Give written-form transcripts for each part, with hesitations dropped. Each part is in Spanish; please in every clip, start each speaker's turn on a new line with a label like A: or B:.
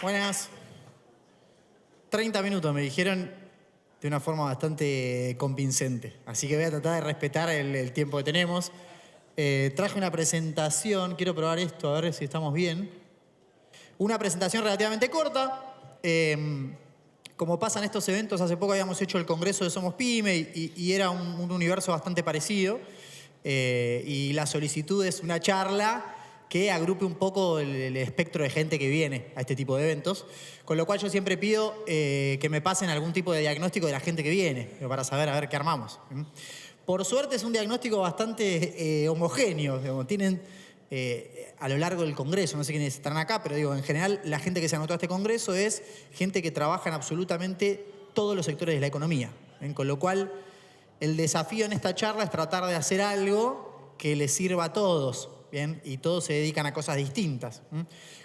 A: Buenas. 30 minutos me dijeron de una forma bastante convincente. Así que voy a tratar de respetar el tiempo que tenemos. Traje una presentación, quiero probar esto, a ver si estamos bien. Una presentación relativamente corta. Como pasa en estos eventos, hace poco habíamos hecho el Congreso de Somos Pyme y era un universo bastante parecido. Y la solicitud es una charla que agrupe un poco el espectro de gente que viene a este tipo de eventos. Con lo cual yo siempre pido que me pasen algún tipo de diagnóstico de la gente que viene, para saber a ver qué armamos. Por suerte es un diagnóstico bastante homogéneo. Digamos. Tienen a lo largo del Congreso, no sé quiénes estarán acá, pero digo, en general la gente que se anotó a este Congreso es gente que trabaja en absolutamente todos los sectores de la economía. Con lo cual el desafío en esta charla es tratar de hacer algo que les sirva a todos. ¿Bien? Y todos se dedican a cosas distintas.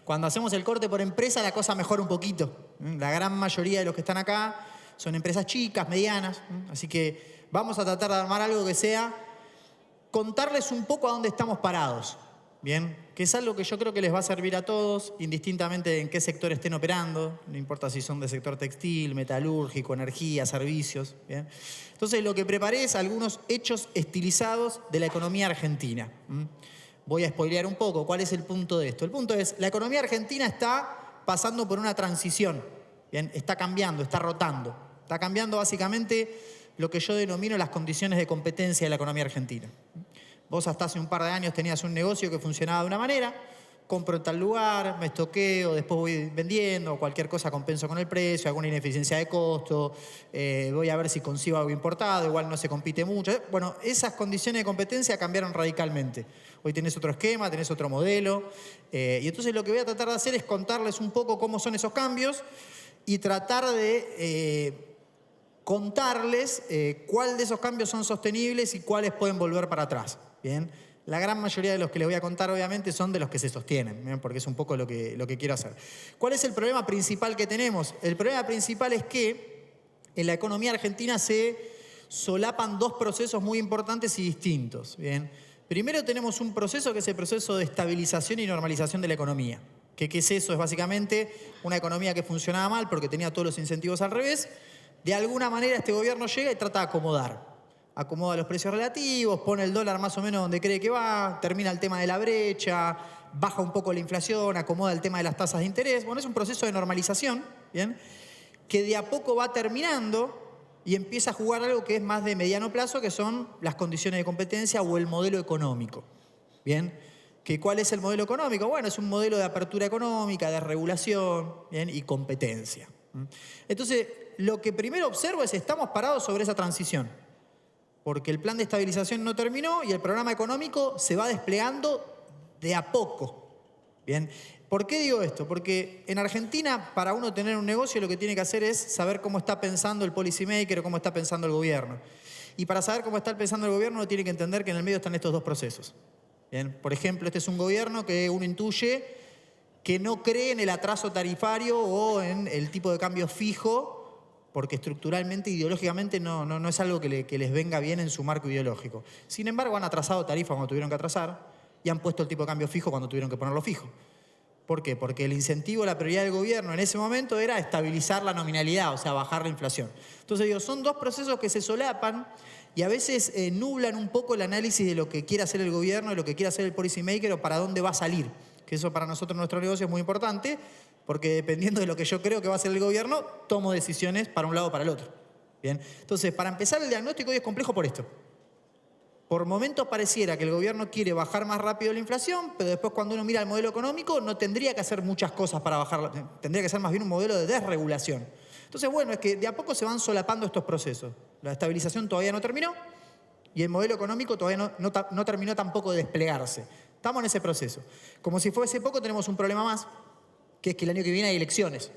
A: Cuando hacemos el corte por empresa, la cosa mejora un poquito. La gran mayoría de los que están acá son empresas chicas, medianas. Así que vamos a tratar de armar algo que sea contarles un poco a dónde estamos parados. ¿Bien? Que es algo que yo creo que les va a servir a todos, indistintamente de en qué sector estén operando. No importa si son del sector textil, metalúrgico, energía, servicios. ¿Bien? Entonces lo que preparé es algunos hechos estilizados de la economía argentina. Voy a spoilear un poco. ¿Cuál es el punto de esto? El punto es, la economía argentina está pasando por una transición. ¿Bien? Está cambiando, está rotando. Está cambiando básicamente lo que yo denomino las condiciones de competencia de la economía argentina. Vos hasta hace un par de años tenías un negocio que funcionaba de una manera, compro en tal lugar, me estoqueo, después voy vendiendo, cualquier cosa compenso con el precio, alguna ineficiencia de costo, voy a ver si consigo algo importado, igual no se compite mucho. Bueno, esas condiciones de competencia cambiaron radicalmente. Hoy tenés otro esquema, tenés otro modelo, y entonces lo que voy a tratar de hacer es contarles un poco cómo son esos cambios y tratar de contarles cuál de esos cambios son sostenibles y cuáles pueden volver para atrás. ¿Bien? La gran mayoría de los que les voy a contar, obviamente, son de los que se sostienen, ¿bien? Porque es un poco lo que quiero hacer. ¿Cuál es el problema principal que tenemos? El problema principal es que en la economía argentina se solapan dos procesos muy importantes y distintos. ¿Bien? Primero tenemos un proceso que es el proceso de estabilización y normalización de la economía. ¿Qué es eso? Es básicamente una economía que funcionaba mal porque tenía todos los incentivos al revés. De alguna manera este gobierno llega y trata de acomodar. Acomoda los precios relativos, pone el dólar más o menos donde cree que va, termina el tema de la brecha, baja un poco la inflación, acomoda el tema de las tasas de interés. Bueno, es un proceso de normalización, ¿bien? Que de a poco va terminando y empieza a jugar algo que es más de mediano plazo, que son las condiciones de competencia o el modelo económico. ¿Bien? ¿Cuál es el modelo económico? Bueno, es un modelo de apertura económica, de regulación, ¿bien? Y competencia. Entonces, lo que primero observo es estamos parados sobre esa transición. Porque el plan de estabilización no terminó y el programa económico se va desplegando de a poco. ¿Bien? ¿Por qué digo esto? Porque en Argentina, para uno tener un negocio, lo que tiene que hacer es saber cómo está pensando el policymaker o cómo está pensando el gobierno. Y para saber cómo está pensando el gobierno, uno tiene que entender que en el medio están estos dos procesos. ¿Bien? Por ejemplo, este es un gobierno que uno intuye que no cree en el atraso tarifario o en el tipo de cambio fijo, porque estructuralmente, ideológicamente, no es algo que les venga bien en su marco ideológico. Sin embargo, han atrasado tarifas cuando tuvieron que atrasar y han puesto el tipo de cambio fijo cuando tuvieron que ponerlo fijo. ¿Por qué? Porque el incentivo, la prioridad del gobierno en ese momento era estabilizar la nominalidad, o sea, bajar la inflación. Entonces, digo, son dos procesos que se solapan y a veces nublan un poco el análisis de lo que quiere hacer el gobierno, de lo que quiere hacer el policymaker o para dónde va a salir. Que eso para nosotros, nuestro negocio, es muy importante, porque dependiendo de lo que yo creo que va a hacer el gobierno, tomo decisiones para un lado o para el otro. ¿Bien? Entonces, para empezar, el diagnóstico hoy es complejo por esto. Por momentos pareciera que el gobierno quiere bajar más rápido la inflación, pero después cuando uno mira el modelo económico no tendría que hacer muchas cosas para bajarla, tendría que ser más bien un modelo de desregulación. Entonces, bueno, es que de a poco se van solapando estos procesos. La estabilización todavía no terminó y el modelo económico todavía no terminó tampoco de desplegarse. Estamos en ese proceso. Como si fuese poco, tenemos un problema más, que es que el año que viene hay elecciones.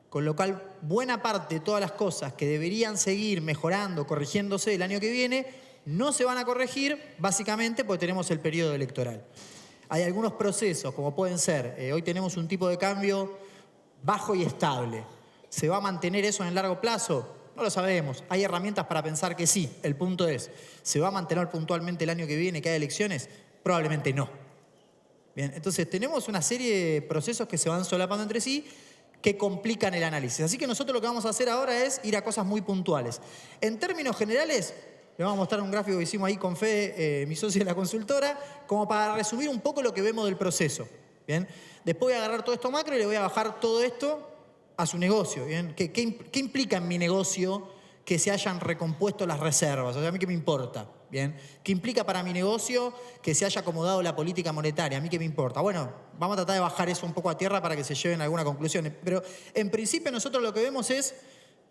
A: Con lo cual, buena parte de todas las cosas que deberían seguir mejorando, corrigiéndose el año que viene, no se van a corregir, básicamente porque tenemos el periodo electoral. Hay algunos procesos, como pueden ser, hoy tenemos un tipo de cambio bajo y estable. ¿Se va a mantener eso en el largo plazo? No lo sabemos. Hay herramientas para pensar que sí. El punto es, ¿se va a mantener puntualmente el año que viene que haya elecciones? Probablemente no. Bien, entonces tenemos una serie de procesos que se van solapando entre sí que complican el análisis. Así que nosotros lo que vamos a hacer ahora es ir a cosas muy puntuales. En términos generales, le vamos a mostrar un gráfico que hicimos ahí con Fede, mi socio de la consultora, como para resumir un poco lo que vemos del proceso. ¿Bien? Después voy a agarrar todo esto macro y le voy a bajar todo esto a su negocio. ¿Bien? ¿Qué implica en mi negocio que se hayan recompuesto las reservas? O sea, ¿a mí qué me importa? ¿Bien? ¿Qué implica para mi negocio que se haya acomodado la política monetaria? ¿A mí qué me importa? Bueno, vamos a tratar de bajar eso un poco a tierra para que se lleven a alguna conclusión. Pero en principio nosotros lo que vemos es,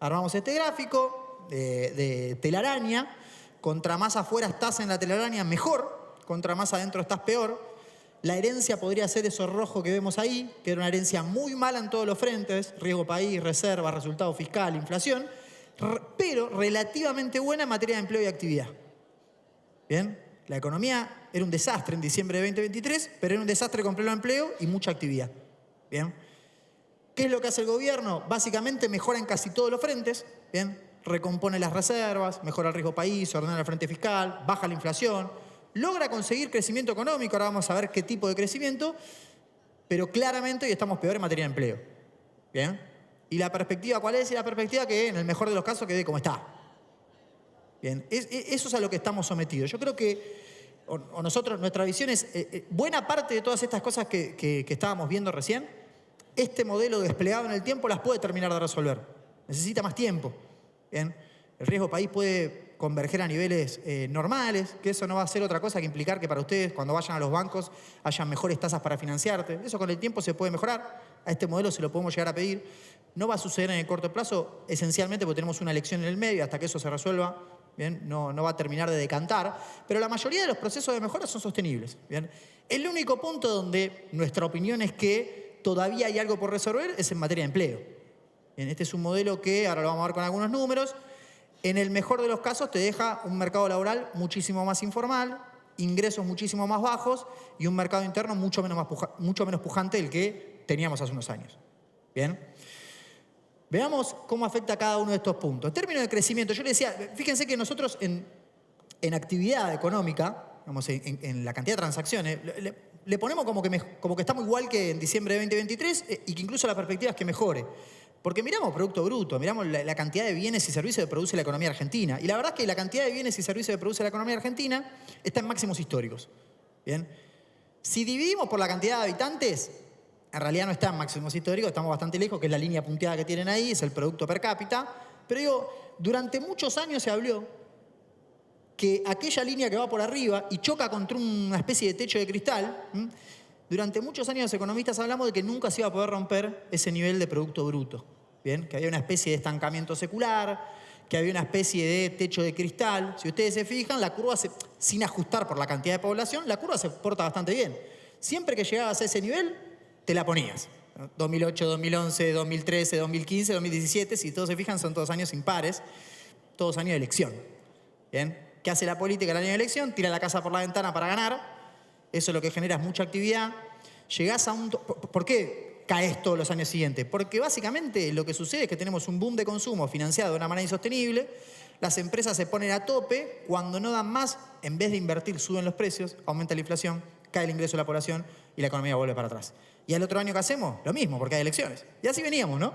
A: armamos este gráfico de telaraña. Contra más afuera estás en la telaraña, mejor. Contra más adentro estás, peor. La herencia podría ser eso rojo que vemos ahí, que era una herencia muy mala en todos los frentes, riesgo país, reserva, resultado fiscal, inflación, pero relativamente buena en materia de empleo y actividad. ¿Bien? La economía era un desastre en diciembre de 2023, pero era un desastre con pleno empleo y mucha actividad. ¿Bien? ¿Qué es lo que hace el gobierno? Básicamente mejora en casi todos los frentes. ¿Bien? Recompone las reservas, mejora el riesgo país, ordena el frente fiscal, baja la inflación, logra conseguir crecimiento económico, ahora vamos a ver qué tipo de crecimiento, pero claramente hoy estamos peor en materia de empleo. ¿Bien? ¿Y la perspectiva cuál es? Y la perspectiva que en el mejor de los casos quede como está. Bien, eso es a lo que estamos sometidos. Yo creo que o nosotros, nuestra visión es, buena parte de todas estas cosas que estábamos viendo recién, este modelo desplegado en el tiempo las puede terminar de resolver. Necesita más tiempo. Bien, el riesgo país puede converger a niveles normales, que eso no va a ser otra cosa que implicar que para ustedes, cuando vayan a los bancos, hayan mejores tasas para financiarte. Eso con el tiempo se puede mejorar. A este modelo se lo podemos llegar a pedir. No va a suceder en el corto plazo, esencialmente porque tenemos una elección en el medio, hasta que eso se resuelva. ¿Bien? No va a terminar de decantar, pero la mayoría de los procesos de mejora son sostenibles. ¿Bien? El único punto donde nuestra opinión es que todavía hay algo por resolver es en materia de empleo. Bien, este es un modelo que, ahora lo vamos a ver con algunos números, en el mejor de los casos te deja un mercado laboral muchísimo más informal, ingresos muchísimo más bajos y un mercado interno mucho menos pujante del que teníamos hace unos años. ¿Bien? Veamos cómo afecta cada uno de estos puntos. En términos de crecimiento, yo les decía, fíjense que nosotros en actividad económica, digamos, en la cantidad de transacciones, le ponemos como que estamos igual que en diciembre de 2023 y que incluso la perspectiva es que mejore. Porque miramos Producto Bruto, miramos la cantidad de bienes y servicios que produce la economía argentina. Y la verdad es que la cantidad de bienes y servicios que produce la economía argentina está en máximos históricos. ¿Bien? Si dividimos por la cantidad de habitantes, en realidad no está en máximos históricos, estamos bastante lejos, que es la línea punteada que tienen ahí, es el producto per cápita. Pero digo, durante muchos años se habló que aquella línea que va por arriba y choca contra una especie de techo de cristal, durante muchos años los economistas hablamos de que nunca se iba a poder romper ese nivel de Producto Bruto. ¿Bien? Que había una especie de estancamiento secular, que había una especie de techo de cristal. Si ustedes se fijan, la curva, sin ajustar por la cantidad de población, la curva se porta bastante bien. Siempre que llegabas a ese nivel, te la ponías. 2008, 2011, 2013, 2015, 2017, si todos se fijan, son todos años impares, todos años de elección. ¿Bien? ¿Qué hace la política en el año de elección? Tira la casa por la ventana para ganar. Eso lo que genera es mucha actividad. Llegás a un... ¿Por qué caes todos los años siguientes? Porque básicamente lo que sucede es que tenemos un boom de consumo financiado de una manera insostenible. Las empresas se ponen a tope. Cuando no dan más, en vez de invertir, suben los precios, aumenta la inflación, cae el ingreso de la población y la economía vuelve para atrás. Y al otro año que hacemos, lo mismo, porque hay elecciones. Y así veníamos, ¿no?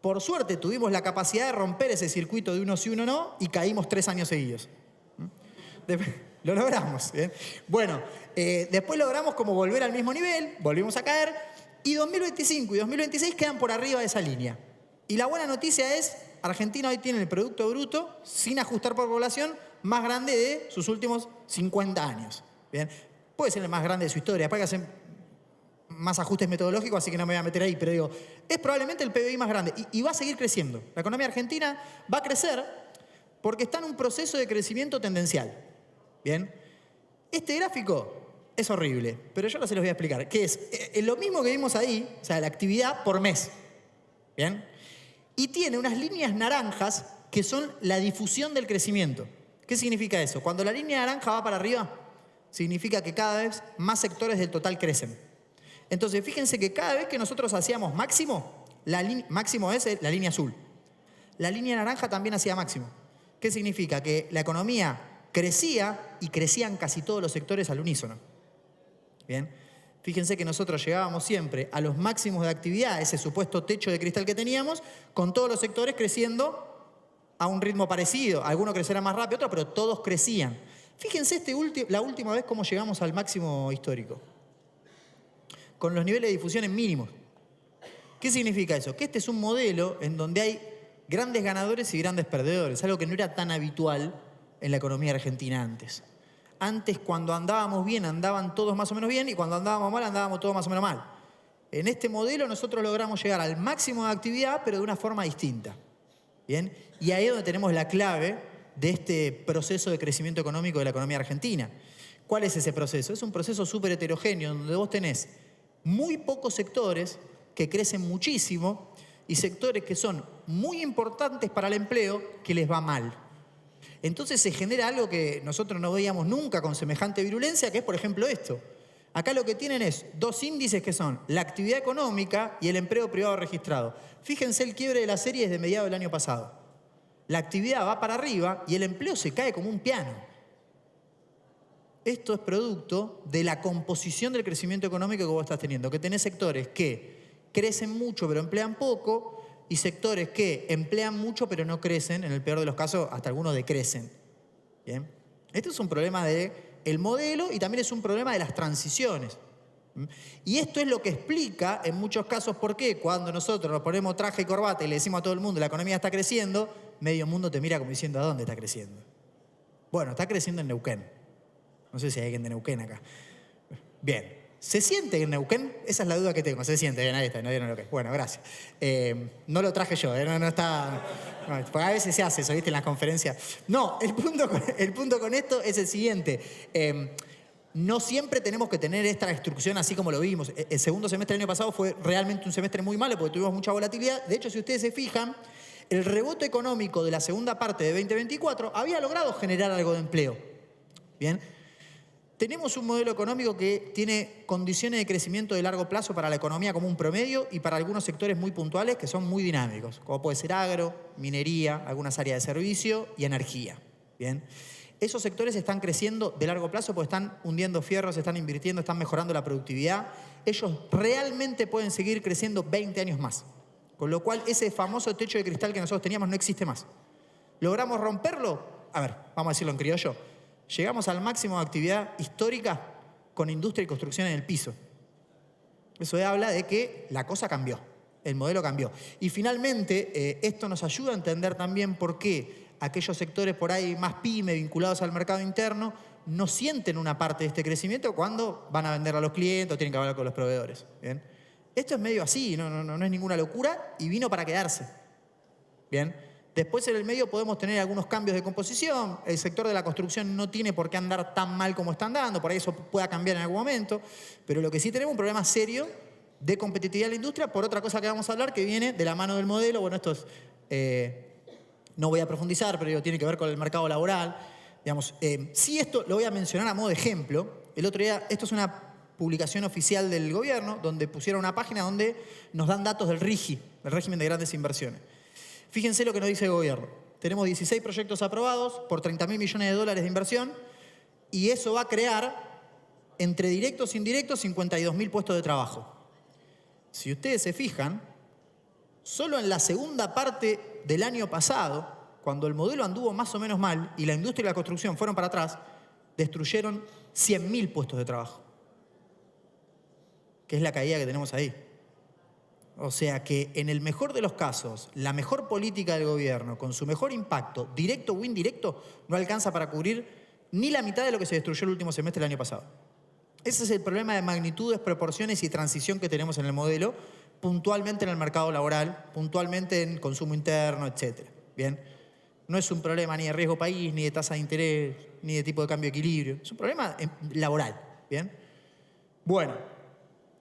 A: Por suerte tuvimos la capacidad de romper ese circuito de uno sí, uno no, y caímos 3 años seguidos. Lo logramos. ¿Bien? Bueno, después logramos como volver al mismo nivel, volvimos a caer, y 2025 y 2026 quedan por arriba de esa línea. Y la buena noticia es, Argentina hoy tiene el Producto Bruto, sin ajustar por población, más grande de sus últimos 50 años. ¿Bien? Puede ser el más grande de su historia, después hay que hacer más ajustes metodológicos, así que no me voy a meter ahí, pero digo, es probablemente el PBI más grande y va a seguir creciendo. La economía argentina va a crecer porque está en un proceso de crecimiento tendencial. ¿Bien? Este gráfico es horrible, pero yo ahora se los voy a explicar. ¿Qué es? Lo mismo que vimos ahí, o sea, la actividad por mes. ¿Bien? Y tiene unas líneas naranjas que son la difusión del crecimiento. ¿Qué significa eso? Cuando la línea naranja va para arriba, significa que cada vez más sectores del total crecen. Entonces, fíjense que cada vez que nosotros hacíamos máximo, máximo es la línea azul. La línea naranja también hacía máximo. ¿Qué significa? Que la economía crecía y crecían casi todos los sectores al unísono. ¿Bien? Fíjense que nosotros llegábamos siempre a los máximos de actividad, ese supuesto techo de cristal que teníamos, con todos los sectores creciendo a un ritmo parecido. Algunos crecerán más rápido, otros, pero todos crecían. Fíjense la última vez cómo llegamos al máximo histórico, con los niveles de difusión en mínimos. ¿Qué significa eso? Que este es un modelo en donde hay grandes ganadores y grandes perdedores, algo que no era tan habitual en la economía argentina antes. Antes, cuando andábamos bien, andaban todos más o menos bien, y cuando andábamos mal, andábamos todos más o menos mal. En este modelo nosotros logramos llegar al máximo de actividad, pero de una forma distinta. ¿Bien? Y ahí es donde tenemos la clave de este proceso de crecimiento económico de la economía argentina. ¿Cuál es ese proceso? Es un proceso súper heterogéneo, donde vos tenés muy pocos sectores que crecen muchísimo y sectores que son muy importantes para el empleo que les va mal. Entonces se genera algo que nosotros no veíamos nunca con semejante virulencia, que es, por ejemplo, esto. Acá lo que tienen es dos índices que son la actividad económica y el empleo privado registrado. Fíjense el quiebre de la serie desde mediados del año pasado. La actividad va para arriba y el empleo se cae como un piano. Esto es producto de la composición del crecimiento económico que vos estás teniendo, que tenés sectores que crecen mucho pero emplean poco, y sectores que emplean mucho pero no crecen, en el peor de los casos hasta algunos decrecen. ¿Bien? Este es un problema del modelo y también es un problema de las transiciones. Y esto es lo que explica en muchos casos por qué cuando nosotros nos ponemos traje y corbata y le decimos a todo el mundo la economía está creciendo, medio mundo te mira como diciendo ¿a dónde está creciendo? Bueno, está creciendo en Neuquén. No sé si hay alguien de Neuquén acá. Bien. ¿Se siente en Neuquén? Esa es la duda que tengo. Se siente, bien, ahí está, no vieron lo que es. Bueno, gracias. No lo traje yo, no está... No, porque a veces se hace eso, ¿viste? En las conferencias. No, el punto con esto es el siguiente. No siempre tenemos que tener esta destrucción así como lo vimos. El segundo semestre del año pasado fue realmente un semestre muy malo porque tuvimos mucha volatilidad. De hecho, si ustedes se fijan, el rebote económico de la segunda parte de 2024 había logrado generar algo de empleo. ¿Bien? Tenemos un modelo económico que tiene condiciones de crecimiento de largo plazo para la economía como un promedio y para algunos sectores muy puntuales que son muy dinámicos, como puede ser agro, minería, algunas áreas de servicio y energía. ¿Bien? Esos sectores están creciendo de largo plazo porque están hundiendo fierros, están invirtiendo, están mejorando la productividad. Ellos realmente pueden seguir creciendo 20 años más. Con lo cual, ese famoso techo de cristal que nosotros teníamos no existe más. ¿Logramos romperlo? A ver, vamos a decirlo en criollo. Llegamos al máximo de actividad histórica con industria y construcción en el piso. Eso habla de que la cosa cambió, el modelo cambió. Y finalmente, esto nos ayuda a entender también por qué aquellos sectores por ahí más pyme, vinculados al mercado interno, no sienten una parte de este crecimiento cuando van a vender a los clientes o tienen que hablar con los proveedores. ¿Bien? Esto es medio así, no es ninguna locura y vino para quedarse. ¿Bien? Después en el medio podemos tener algunos cambios de composición. El sector de la construcción no tiene por qué andar tan mal como está andando, por ahí eso pueda cambiar en algún momento. Pero lo que sí tenemos es un problema serio de competitividad de la industria por otra cosa que vamos a hablar que viene de la mano del modelo. Bueno, esto es, no voy a profundizar, pero tiene que ver con el mercado laboral. Digamos, sí, esto lo voy a mencionar a modo de ejemplo. El otro día, esto es una publicación oficial del gobierno, donde pusieron una página donde nos dan datos del RIGI, el régimen de grandes inversiones. Fíjense lo que nos dice el gobierno. Tenemos 16 proyectos aprobados por 30.000 millones de dólares de inversión y eso va a crear, entre directos e indirectos, 52.000 puestos de trabajo. Si ustedes se fijan, solo en la segunda parte del año pasado, cuando el modelo anduvo más o menos mal y la industria y la construcción fueron para atrás, destruyeron 100.000 puestos de trabajo. Que es la caída que tenemos ahí. O sea que en el mejor de los casos, la mejor política del gobierno, con su mejor impacto, directo o indirecto, no alcanza para cubrir ni la mitad de lo que se destruyó el último semestre del año pasado. Ese es el problema de magnitudes, proporciones y transición que tenemos en el modelo, puntualmente en el mercado laboral, puntualmente en consumo interno, etc. ¿Bien? No es un problema ni de riesgo país, ni de tasa de interés, ni de tipo de cambio de equilibrio. Es un problema laboral. ¿Bien? Bueno.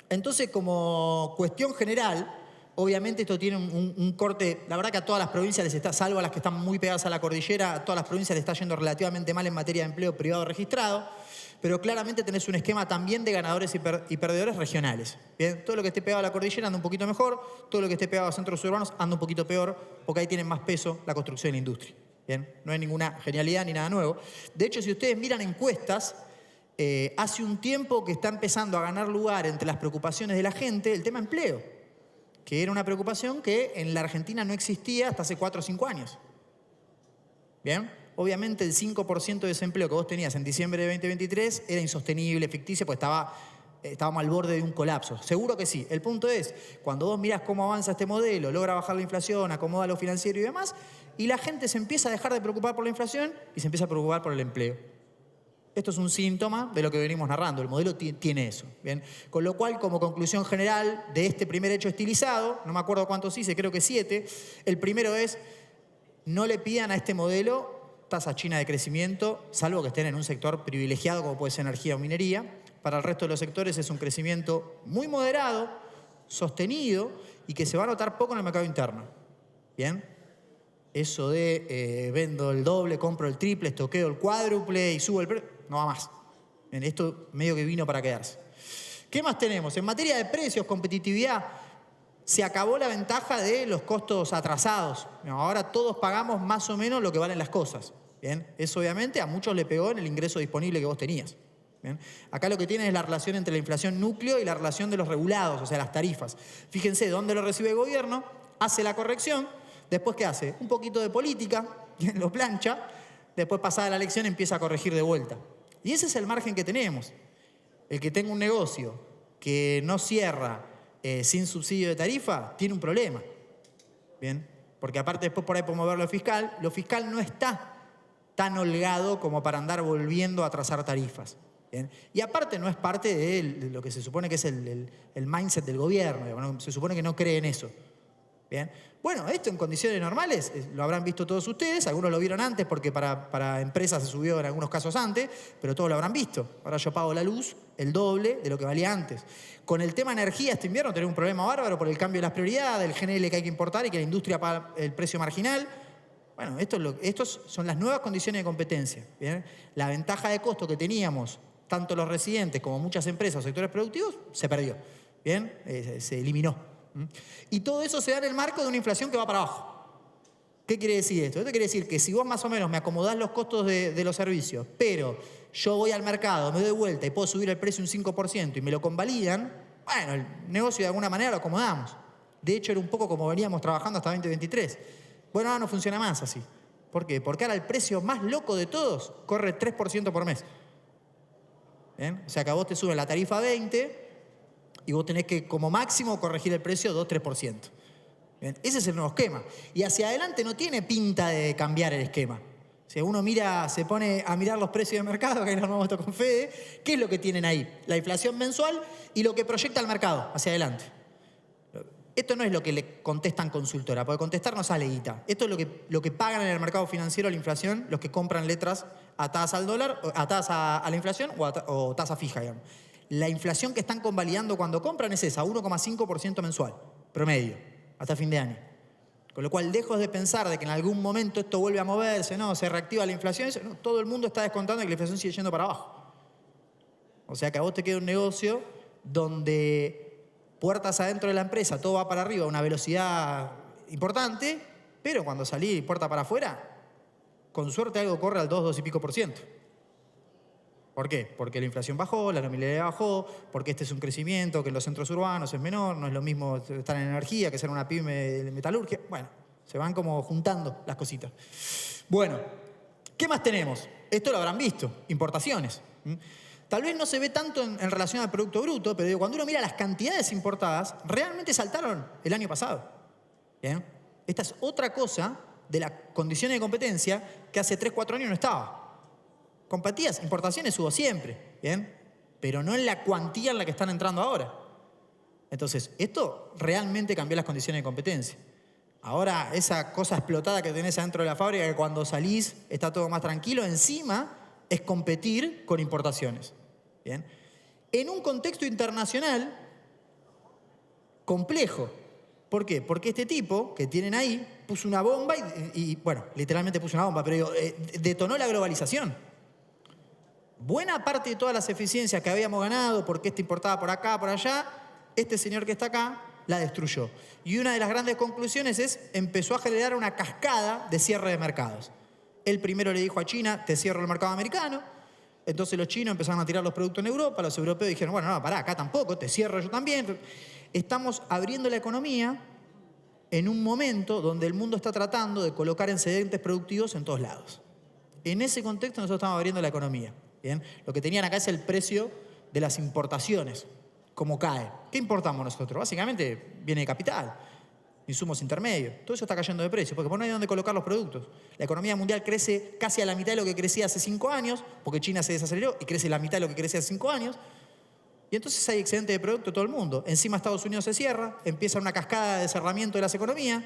A: Entonces, como cuestión general, obviamente esto tiene un corte, la verdad que a todas las provincias les está, salvo a las que están muy pegadas a la cordillera, a todas las provincias les está yendo relativamente mal en materia de empleo privado registrado, pero claramente tenés un esquema también de ganadores y perdedores regionales. ¿Bien? Todo lo que esté pegado a la cordillera anda un poquito mejor, todo lo que esté pegado a centros urbanos anda un poquito peor, porque ahí tienen más peso la construcción y la industria. ¿Bien? No hay ninguna genialidad ni nada nuevo. De hecho, si ustedes miran encuestas, hace un tiempo que está empezando a ganar lugar entre las preocupaciones de la gente el tema empleo, que era una preocupación que en la Argentina no existía hasta hace 4 o 5 años. ¿Bien? Obviamente el 5% de desempleo que vos tenías en diciembre de 2023 era insostenible, ficticio, porque estábamos al borde de un colapso. Seguro que sí. El punto es, cuando vos mirás cómo avanza este modelo, logra bajar la inflación, acomoda lo financiero y demás, y la gente se empieza a dejar de preocupar por la inflación y se empieza a preocupar por el empleo. Esto es un síntoma de lo que venimos narrando. El modelo tiene eso. ¿Bien? Con lo cual, como conclusión general de este primer hecho estilizado, no me acuerdo cuántos hice, creo que 7, el primero es, no le pidan a este modelo tasa china de crecimiento, salvo que estén en un sector privilegiado como puede ser energía o minería. Para el resto de los sectores es un crecimiento muy moderado, sostenido y que se va a notar poco en el mercado interno. ¿Bien? Eso de vendo el doble, compro el triple, estoqueo el cuádruple y subo el precio, no va más. Bien, esto medio que vino para quedarse. ¿Qué más tenemos? En materia de precios, competitividad, se acabó la ventaja de los costos atrasados. Ahora todos pagamos más o menos lo que valen las cosas. ¿Bien? Eso obviamente a muchos le pegó en el ingreso disponible que vos tenías. ¿Bien? Acá lo que tienen es la relación entre la inflación núcleo y la relación de los regulados, o sea, las tarifas. Fíjense dónde lo recibe el gobierno, hace la corrección, después ¿qué hace? Un poquito de política, lo plancha, después pasada la elección empieza a corregir de vuelta. Y ese es el margen que tenemos. El que tenga un negocio que no cierra sin subsidio de tarifa, tiene un problema. ¿Bien? Porque aparte después por ahí podemos ver lo fiscal no está tan holgado como para andar volviendo a trazar tarifas. ¿Bien? Y aparte no es parte de lo que se supone que es el mindset del gobierno, digamos, se supone que no cree en eso. ¿Bien? Bueno, esto en condiciones normales lo habrán visto todos ustedes, algunos lo vieron antes porque para empresas se subió en algunos casos antes, pero todos lo habrán visto. Ahora yo pago la luz el doble de lo que valía antes. Con el tema energía este invierno tenemos un problema bárbaro por el cambio de las prioridades, del GNL que hay que importar y que la industria paga el precio marginal. Bueno, estos son las nuevas condiciones de competencia. ¿Bien? La ventaja de costo que teníamos, tanto los residentes como muchas empresas o sectores productivos, se perdió. ¿Bien? Se eliminó. Y todo eso se da en el marco de una inflación que va para abajo. ¿Qué quiere decir esto? Esto quiere decir que si vos más o menos me acomodás los costos de los servicios, pero yo voy al mercado, me doy vuelta y puedo subir el precio un 5% y me lo convalidan, bueno, el negocio de alguna manera lo acomodamos. De hecho, era un poco como veníamos trabajando hasta 2023. Bueno, ahora no funciona más así. ¿Por qué? Porque ahora el precio más loco de todos corre 3% por mes. ¿Bien? O sea que a vos te suben la tarifa a 20 y vos tenés que, como máximo, corregir el precio 2-3%. ¿Bien? Ese es el nuevo esquema. Y hacia adelante no tiene pinta de cambiar el esquema. Si uno se pone a mirar los precios de mercado, que ahí lo hemos visto con Fede, ¿qué es lo que tienen ahí? La inflación mensual y lo que proyecta el mercado hacia adelante. Esto no es lo que le contestan consultora, porque contestar no sale guita. Esto es lo que pagan en el mercado financiero la inflación, los que compran letras atadas al dólar, atadas a la inflación o tasa fija, digamos. La inflación que están convalidando cuando compran es esa, 1,5% mensual, promedio, hasta fin de año. Con lo cual, lejos de pensar de que en algún momento esto vuelve a moverse, no, se reactiva la inflación, no, todo el mundo está descontando que la inflación sigue yendo para abajo. O sea que a vos te queda un negocio donde puertas adentro de la empresa, todo va para arriba a una velocidad importante, pero cuando salís puerta para afuera, con suerte algo corre al 2 y pico por ciento. ¿Por qué? Porque la inflación bajó, la nominalidad bajó, porque este es un crecimiento que en los centros urbanos es menor, no es lo mismo estar en energía que ser una pyme de metalurgia. Bueno, se van como juntando las cositas. Bueno, ¿qué más tenemos? Esto lo habrán visto, importaciones. Tal vez no se ve tanto en relación al Producto Bruto, pero cuando uno mira las cantidades importadas, realmente saltaron el año pasado. ¿Bien? Esta es otra cosa de las condiciones de competencia que hace 3-4 años no estaba. Competías, importaciones hubo siempre, ¿bien? Pero no en la cuantía en la que están entrando ahora. Entonces, esto realmente cambió las condiciones de competencia. Ahora, esa cosa explotada que tenés adentro de la fábrica, que cuando salís está todo más tranquilo, encima es competir con importaciones. ¿Bien? En un contexto internacional complejo. ¿Por qué? Porque este tipo que tienen ahí puso una bomba y bueno, literalmente puso una bomba, pero detonó la globalización. Buena parte de todas las eficiencias que habíamos ganado, porque este importaba por acá, por allá, este señor que está acá la destruyó. Y una de las grandes conclusiones empezó a generar una cascada de cierre de mercados. Él primero le dijo a China, te cierro el mercado americano. Entonces los chinos empezaron a tirar los productos en Europa, los europeos dijeron, bueno, no, pará, acá tampoco, te cierro yo también. Estamos abriendo la economía en un momento donde el mundo está tratando de colocar excedentes productivos en todos lados. En ese contexto nosotros estamos abriendo la economía. ¿Bien? Lo que tenían acá es el precio de las importaciones, cómo cae. ¿Qué importamos nosotros? Básicamente viene de capital, insumos intermedios. Todo eso está cayendo de precio, porque no hay dónde colocar los productos. La economía mundial crece casi a la mitad de lo que crecía hace 5 años, porque China se desaceleró y crece la mitad de lo que crecía hace 5 años. Y entonces hay excedente de producto en todo el mundo. Encima Estados Unidos se cierra, empieza una cascada de cerramiento de las economías,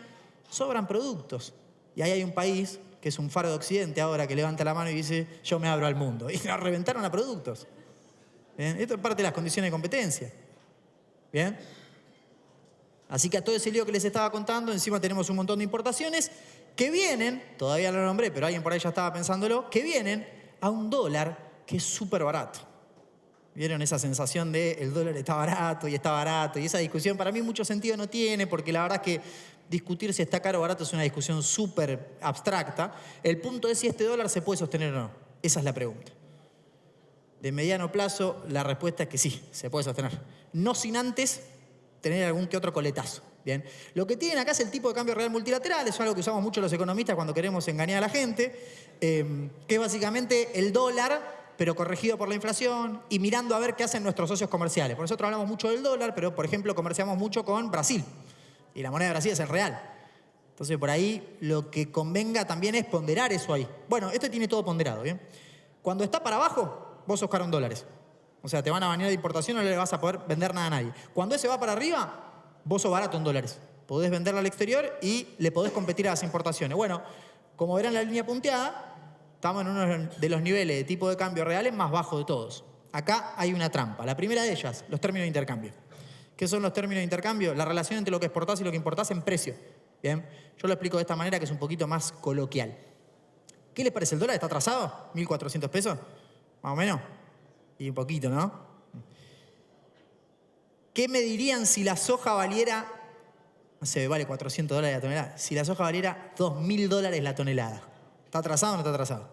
A: sobran productos. Y ahí hay un país que es un faro de Occidente ahora que levanta la mano y dice, yo me abro al mundo. Y nos reventaron a productos. ¿Bien? Esto es parte de las condiciones de competencia. ¿Bien? Así que a todo ese lío que les estaba contando, encima tenemos un montón de importaciones que vienen, todavía no lo nombré, pero alguien por ahí ya estaba pensándolo, que vienen a un dólar que es súper barato. ¿Vieron esa sensación de el dólar está barato? Y esa discusión para mí mucho sentido no tiene, porque la verdad es que discutir si está caro o barato es una discusión súper abstracta. El punto es si este dólar se puede sostener o no. Esa es la pregunta. De mediano plazo, la respuesta es que sí, se puede sostener. No sin antes tener algún que otro coletazo. ¿Bien? Lo que tienen acá es el tipo de cambio real multilateral, es algo que usamos mucho los economistas cuando queremos engañar a la gente, que es básicamente el dólar, pero corregido por la inflación y mirando a ver qué hacen nuestros socios comerciales. Por nosotros hablamos mucho del dólar, pero por ejemplo comerciamos mucho con Brasil. Y la moneda de Brasil es el real. Entonces por ahí lo que convenga también es ponderar eso ahí. Bueno, esto tiene todo ponderado, ¿bien? Cuando está para abajo, vos sos caro en dólares. O sea, te van a banear de importación, no le vas a poder vender nada a nadie. Cuando ese va para arriba, vos sos barato en dólares. Podés venderlo al exterior y le podés competir a las importaciones. Bueno, como verán la línea punteada, estamos en uno de los niveles de tipo de cambio reales más bajos de todos. Acá hay una trampa. La primera de ellas, los términos de intercambio. ¿Qué son los términos de intercambio? La relación entre lo que exportás y lo que importás en precio. ¿Bien? Yo lo explico de esta manera que es un poquito más coloquial. ¿Qué les parece? ¿El dólar está atrasado? ¿1.400 pesos? Más o menos. Y un poquito, ¿no? ¿Qué me dirían si la soja valiera, no sé, vale $400 la tonelada, si la soja valiera $2.000 la tonelada? ¿Está atrasado o no está atrasado?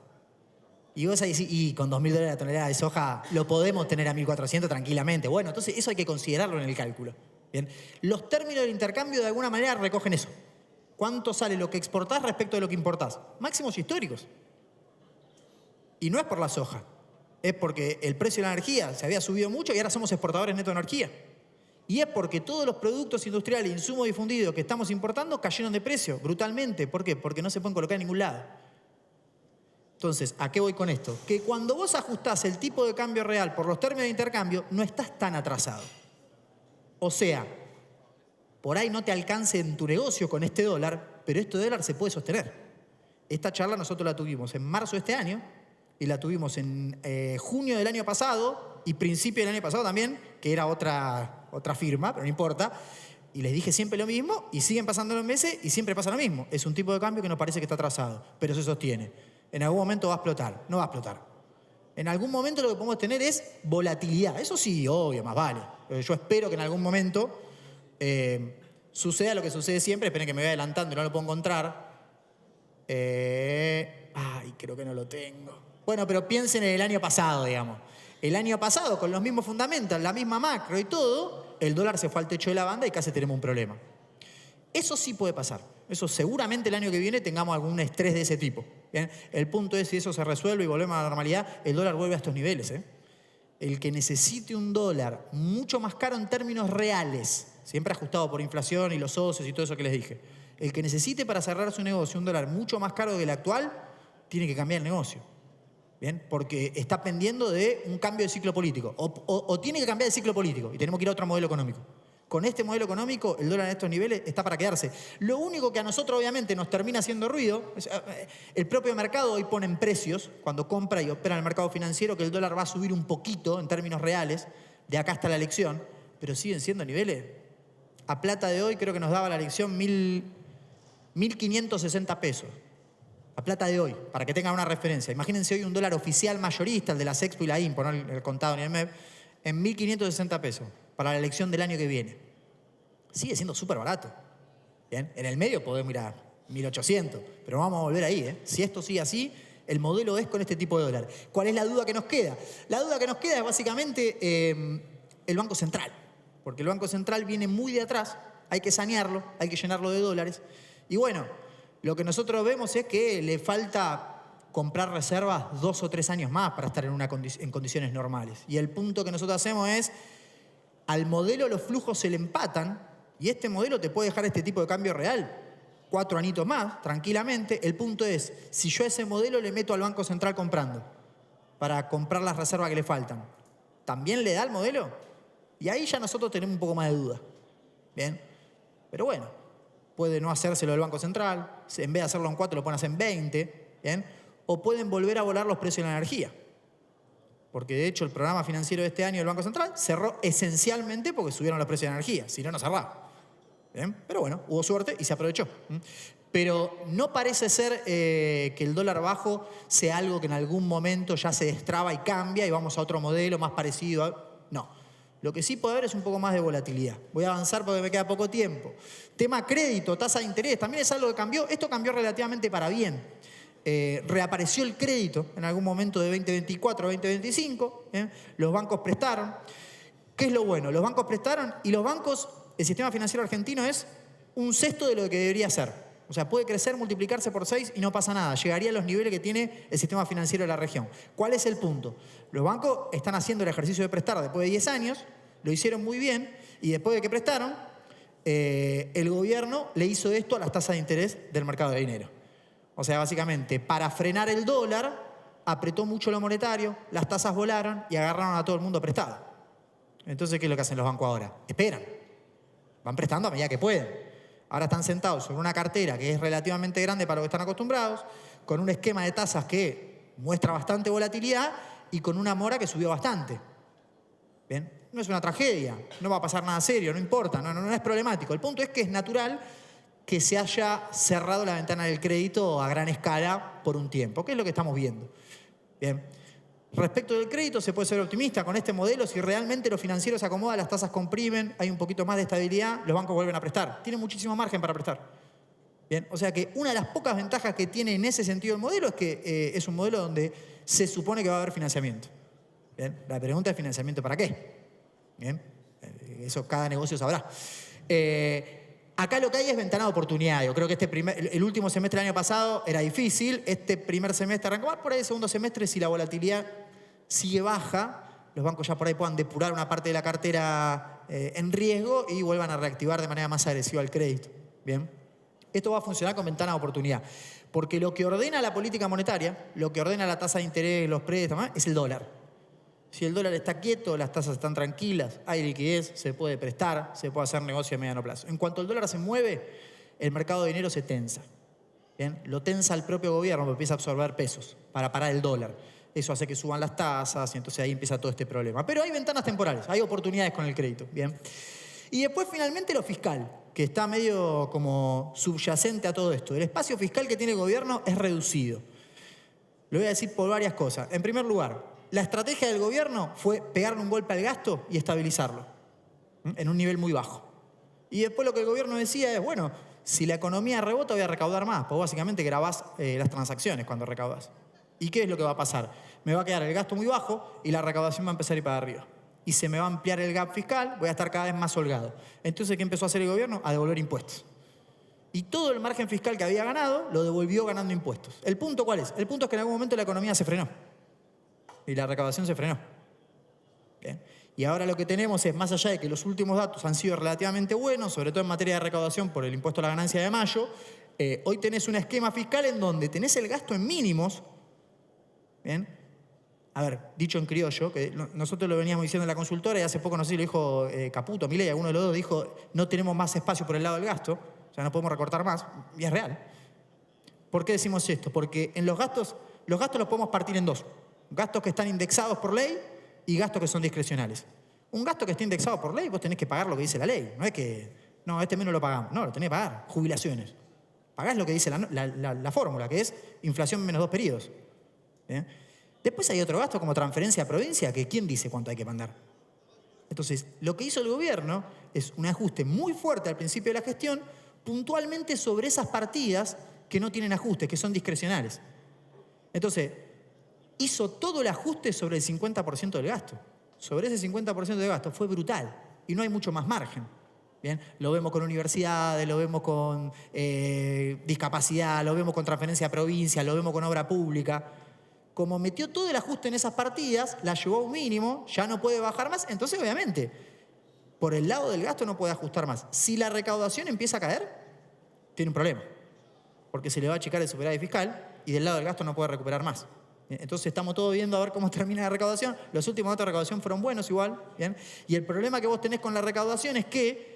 A: Y vos ahí decís, y con $2.000 la tonelada de soja lo podemos tener a 1.400 tranquilamente. Bueno, entonces eso hay que considerarlo en el cálculo. ¿Bien? Los términos del intercambio de alguna manera recogen eso. ¿Cuánto sale lo que exportás respecto de lo que importás? Máximos históricos. Y no es por la soja. Es porque el precio de la energía se había subido mucho y ahora somos exportadores netos de energía. Y es porque todos los productos industriales, insumos difundidos que estamos importando cayeron de precio brutalmente. ¿Por qué? Porque no se pueden colocar en ningún lado. Entonces, ¿a qué voy con esto? Que cuando vos ajustás el tipo de cambio real por los términos de intercambio, no estás tan atrasado. O sea, por ahí no te alcance en tu negocio con este dólar, pero este dólar se puede sostener. Esta charla nosotros la tuvimos en marzo de este año y la tuvimos en junio del año pasado y principio del año pasado también, que era otra firma, pero no importa. Y les dije siempre lo mismo y siguen pasando los meses y siempre pasa lo mismo. Es un tipo de cambio que nos parece que está atrasado, pero se sostiene. En algún momento va a explotar, no va a explotar. En algún momento lo que podemos tener es volatilidad. Eso sí, obvio, más vale. Yo espero que en algún momento suceda lo que sucede siempre. Esperen que me voy adelantando y no lo puedo encontrar. Ay, creo que no lo tengo. Bueno, pero piensen en el año pasado, digamos. El año pasado, con los mismos fundamentos, la misma macro y todo, el dólar se fue al techo de la banda y casi tenemos un problema. Eso sí puede pasar. Eso seguramente el año que viene tengamos algún estrés de ese tipo. ¿Bien? El punto es si eso se resuelve y volvemos a la normalidad, el dólar vuelve a estos niveles. El que necesite un dólar mucho más caro en términos reales, siempre ajustado por inflación y los socios y todo eso que les dije, el que necesite para cerrar su negocio un dólar mucho más caro que el actual, tiene que cambiar el negocio. ¿Bien? Porque está pendiendo de un cambio de ciclo político. O tiene que cambiar el ciclo político y tenemos que ir a otro modelo económico. Con este modelo económico, el dólar en estos niveles está para quedarse. Lo único que a nosotros obviamente nos termina haciendo ruido, el propio mercado hoy pone en precios, cuando compra y opera en el mercado financiero, que el dólar va a subir un poquito en términos reales, de acá hasta la elección, pero siguen siendo niveles. A plata de hoy creo que nos daba la elección 1.560 pesos. A plata de hoy, para que tengan una referencia. Imagínense hoy un dólar oficial mayorista, el de la Sexpo y la IMPO, no el contado ni el MEP, en 1.560 pesos para la elección del año que viene. Sigue siendo súper barato. ¿Bien? En el medio podemos ir a 1.800, pero vamos a volver ahí. Si esto sigue así, El modelo es con este tipo de dólar. ¿Cuál es la duda que nos queda? La duda que nos queda es básicamente el Banco Central. Porque el Banco Central viene muy de atrás, hay que sanearlo, hay que llenarlo de dólares. Y bueno, lo que nosotros vemos es que le falta comprar reservas 2 o 3 años más para estar en condiciones normales. Y el punto que nosotros hacemos es, al modelo los flujos se le empatan y este modelo te puede dejar este tipo de cambio real 4 añitos más, tranquilamente. El punto es, si yo a ese modelo le meto al Banco Central comprando para comprar las reservas que le faltan, ¿también le da el modelo? Y ahí ya nosotros tenemos un poco más de duda. ¿Bien? Pero bueno, puede no hacérselo el Banco Central, en vez de hacerlo en 4 lo pueden hacer en 20, ¿bien? O pueden volver a volar los precios de la energía. Porque de hecho el programa financiero de este año del Banco Central cerró esencialmente porque subieron los precios de la energía, si no, no cerraba. ¿Bien? Pero bueno, hubo suerte y se aprovechó. Pero no parece ser que el dólar bajo sea algo que en algún momento ya se destraba y cambia y vamos a otro modelo más parecido. No. Lo que sí puede haber es un poco más de volatilidad. Voy a avanzar porque me queda poco tiempo. Tema crédito, tasa de interés, también es algo que cambió. Esto cambió relativamente para bien. Reapareció el crédito en algún momento de 2024 a 2025. Los bancos prestaron. ¿Qué es lo bueno? Los bancos prestaron y los bancos, el sistema financiero argentino es un sexto de lo que debería ser. O sea, puede crecer, multiplicarse por 6 y no pasa nada. Llegaría a los niveles que tiene el sistema financiero de la región. ¿Cuál es el punto? Los bancos están haciendo el ejercicio de prestar después de 10 años, lo hicieron muy bien y después de que prestaron, el gobierno le hizo esto a las tasas de interés del mercado de dinero. O sea, básicamente, para frenar el dólar, apretó mucho lo monetario, las tasas volaron y agarraron a todo el mundo prestado. Entonces, ¿qué es lo que hacen los bancos ahora? Esperan. Van prestando a medida que pueden. Ahora están sentados sobre una cartera que es relativamente grande para lo que están acostumbrados, con un esquema de tasas que muestra bastante volatilidad y con una mora que subió bastante. ¿Bien? No es una tragedia, no va a pasar nada serio, no importa, no es problemático. El punto es que es natural que se haya cerrado la ventana del crédito a gran escala por un tiempo, que es lo que estamos viendo. Bien. Respecto del crédito, se puede ser optimista con este modelo. Si realmente los financieros se acomodan, las tasas comprimen, hay un poquito más de estabilidad, los bancos vuelven a prestar. Tienen muchísimo margen para prestar. Bien. O sea que una de las pocas ventajas que tiene en ese sentido el modelo es que es un modelo donde se supone que va a haber financiamiento. Bien. La pregunta es: ¿financiamiento para qué? Bien. Eso cada negocio sabrá. Acá lo que hay es ventana de oportunidad. Yo creo que el último semestre del año pasado era difícil. Este primer semestre arrancó más. Por ahí el segundo semestre, si la volatilidad sigue baja, los bancos ya por ahí puedan depurar una parte de la cartera en riesgo y vuelvan a reactivar de manera más agresiva el crédito. Bien. Esto va a funcionar con ventana de oportunidad. Porque lo que ordena la política monetaria, lo que ordena la tasa de interés, los préstamos, es el dólar. Si el dólar está quieto, las tasas están tranquilas, hay liquidez, se puede prestar, se puede hacer negocio a mediano plazo. En cuanto el dólar se mueve, el mercado de dinero se tensa. ¿Bien? Lo tensa el propio gobierno, porque empieza a absorber pesos para parar el dólar. Eso hace que suban las tasas y entonces ahí empieza todo este problema. Pero hay ventanas temporales, hay oportunidades con el crédito. ¿Bien? Y después finalmente lo fiscal, que está medio como subyacente a todo esto. El espacio fiscal que tiene el gobierno es reducido. Lo voy a decir por varias cosas. En primer lugar, la estrategia del gobierno fue pegarle un golpe al gasto y estabilizarlo en un nivel muy bajo. Y después lo que el gobierno decía es, bueno, si la economía rebota voy a recaudar más, pues básicamente grabás las transacciones cuando recaudás. ¿Y qué es lo que va a pasar? Me va a quedar el gasto muy bajo y la recaudación va a empezar a ir para arriba. Y se me va a ampliar el gap fiscal, voy a estar cada vez más holgado. Entonces, ¿qué empezó a hacer el gobierno? A devolver impuestos. Y todo el margen fiscal que había ganado lo devolvió ganando impuestos. ¿El punto cuál es? El punto es que en algún momento la economía se frenó. Y la recaudación se frenó. ¿Bien? Y ahora lo que tenemos es, más allá de que los últimos datos han sido relativamente buenos, sobre todo en materia de recaudación por el impuesto a la ganancia de mayo, hoy tenés un esquema fiscal en donde tenés el gasto en mínimos. ¿Bien? A ver, dicho en criollo, que nosotros lo veníamos diciendo en la consultora y hace poco, no sé si lo dijo Caputo, Milei, alguno de los dos dijo, no tenemos más espacio por el lado del gasto, o sea, no podemos recortar más, y es real. ¿Por qué decimos esto? Porque en los gastos los podemos partir en dos. Gastos que están indexados por ley y gastos que son discrecionales. Un gasto que esté indexado por ley, vos tenés que pagar lo que dice la ley. No es que, no, este mes no lo pagamos. No, lo tenés que pagar. Jubilaciones. Pagás lo que dice la fórmula, que es inflación menos 2 periodos. ¿Bien? Después hay otro gasto como transferencia a provincia, que ¿quién dice cuánto hay que mandar? Entonces, lo que hizo el gobierno es un ajuste muy fuerte al principio de la gestión, puntualmente sobre esas partidas que no tienen ajustes, que son discrecionales. Entonces, hizo todo el ajuste sobre el 50% del gasto. Sobre ese 50% de gasto fue brutal y no hay mucho más margen. Bien, lo vemos con universidades, lo vemos con discapacidad, lo vemos con transferencia a provincia, lo vemos con obra pública. Como metió todo el ajuste en esas partidas, la llevó a un mínimo, ya no puede bajar más, entonces obviamente, por el lado del gasto no puede ajustar más. Si la recaudación empieza a caer, tiene un problema, porque se le va a achicar el superávit fiscal y del lado del gasto no puede recuperar más. Entonces estamos todos viendo a ver cómo termina la recaudación. Los últimos datos de recaudación fueron buenos igual. ¿Bien? Y el problema que vos tenés con la recaudación es que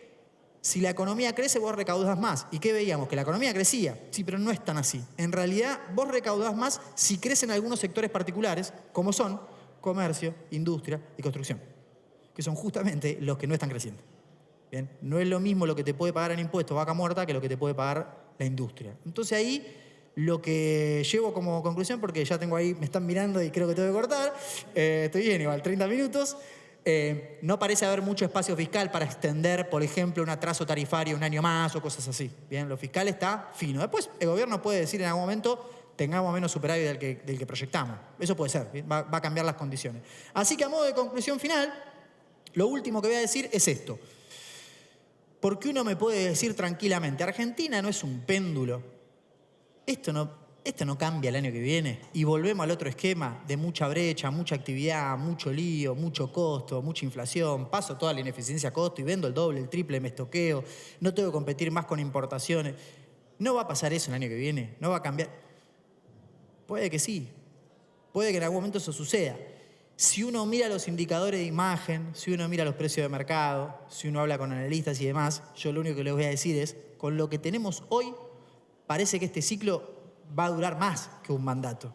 A: si la economía crece, vos recaudás más. ¿Y qué veíamos? Que la economía crecía. Sí, pero no es tan así. En realidad, vos recaudás más si crecen algunos sectores particulares, como son comercio, industria y construcción, que son justamente los que no están creciendo. ¿Bien? No es lo mismo lo que te puede pagar en impuestos vaca muerta que lo que te puede pagar la industria. Entonces ahí lo que llevo como conclusión, porque ya tengo ahí, me están mirando y creo que tengo que cortar, estoy bien igual, 30 minutos. No parece haber mucho espacio fiscal para extender, por ejemplo, un atraso tarifario un año más o cosas así. Bien, lo fiscal está fino. Después el gobierno puede decir en algún momento tengamos menos superávit del que proyectamos. Eso puede ser, va a cambiar las condiciones. Así que a modo de conclusión final, lo último que voy a decir es esto. Porque uno me puede decir tranquilamente, Argentina no es un péndulo. Esto no cambia el año que viene y volvemos al otro esquema de mucha brecha, mucha actividad, mucho lío, mucho costo, mucha inflación, paso toda la ineficiencia a costo y vendo el doble, el triple, me estoqueo, no tengo que competir más con importaciones. No va a pasar eso el año que viene, no va a cambiar. Puede que sí, puede que en algún momento eso suceda. Si uno mira los indicadores de imagen, si uno mira los precios de mercado, si uno habla con analistas y demás, yo lo único que les voy a decir es, con lo que tenemos hoy, parece que este ciclo va a durar más que un mandato.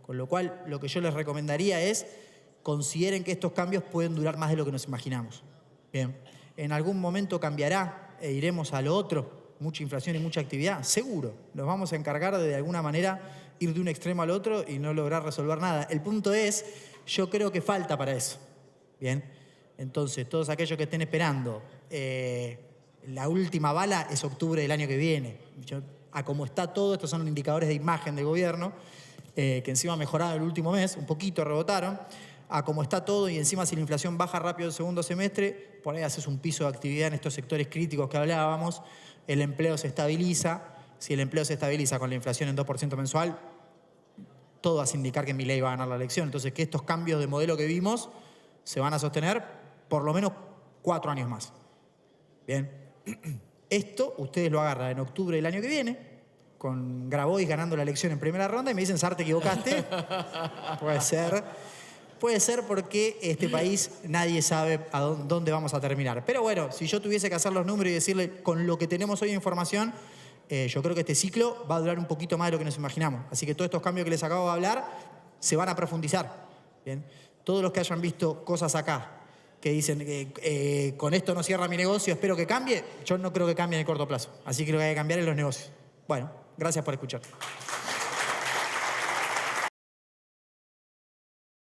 A: Con lo cual, lo que yo les recomendaría es consideren que estos cambios pueden durar más de lo que nos imaginamos. Bien, en algún momento cambiará e iremos a lo otro, mucha inflación y mucha actividad, seguro. Nos vamos a encargar de alguna manera ir de un extremo al otro y no lograr resolver nada. El punto es, yo creo que falta para eso. Bien, entonces todos aquellos que estén esperando, la última bala es octubre del año que viene. A cómo está todo, estos son indicadores de imagen del gobierno, que encima mejoraron el último mes, un poquito rebotaron. A cómo está todo y encima si la inflación baja rápido el segundo semestre, por ahí haces un piso de actividad en estos sectores críticos que hablábamos, el empleo se estabiliza. Si el empleo se estabiliza con la inflación en 2% mensual, todo va a indicar que Milei va a ganar la elección. Entonces, que estos cambios de modelo que vimos se van a sostener por lo menos 4 años más. Bien. Esto ustedes lo agarran en octubre del año que viene, con Grabois ganando la elección en primera ronda y me dicen, Sar, te equivocaste. Puede ser. Puede ser porque este país nadie sabe a dónde vamos a terminar. Pero bueno, si yo tuviese que hacer los números y decirle con lo que tenemos hoy de información, yo creo que este ciclo va a durar un poquito más de lo que nos imaginamos. Así que todos estos cambios que les acabo de hablar se van a profundizar. ¿Bien? Todos los que hayan visto cosas acá que dicen con esto no cierra mi negocio, espero que cambie, yo no creo que cambie en el corto plazo. Así que lo que hay que cambiar es los negocios. Bueno, gracias por escuchar.